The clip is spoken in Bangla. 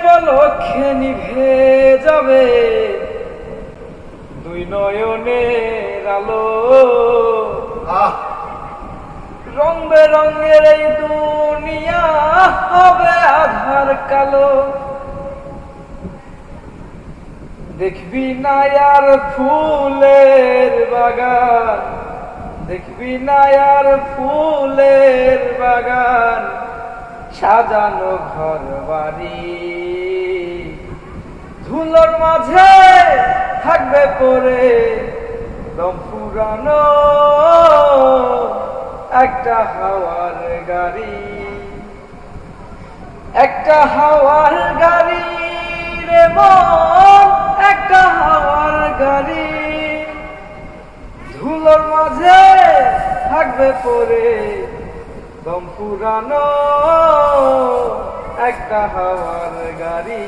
পলকে নিভে যাবে দুই নয়নের আলো। রং বেরঙের এই দুনিয়া হবে আধার কালো। দেখবি না আর ফুলের বাগান, দেখবি না আর ফুলের বাগান, সাজানো ঘর বাড়ি। ধুলোর মাঝে থাকবে পরে দম ফুরানো একটা হাওয়ার গাড়ি। একটা হাওয়ার গাড়ি রে মন, একটা হাওয়ার গাড়ি। ধুলোর মাঝে থাকবে পরে দম ফুরানো একটা হাওয়ার গাড়ি।